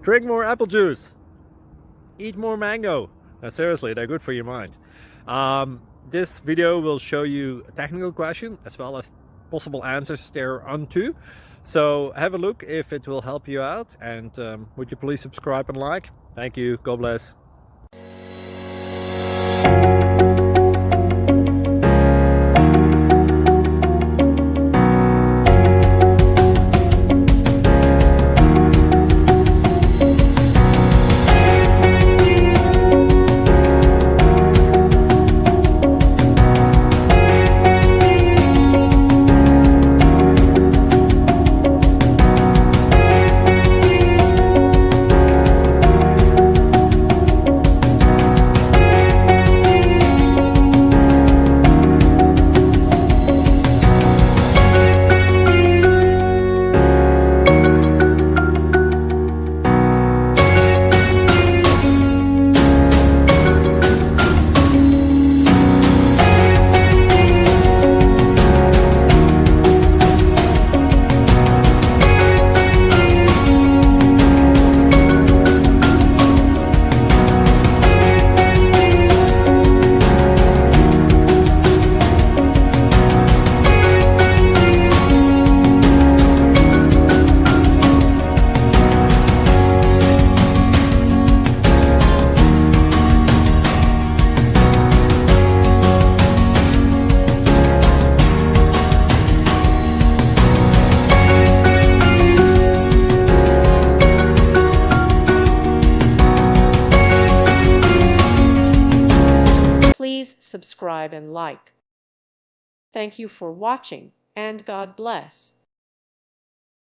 Drink more apple juice. Eat more mango. Now, seriously, they're good for your mind. This video will show you a technical question as well as possible answers thereunto. So have a look if it will help you out, and would you please subscribe and like? Thank you. God bless. Please subscribe and like. Thank you for watching, and God bless.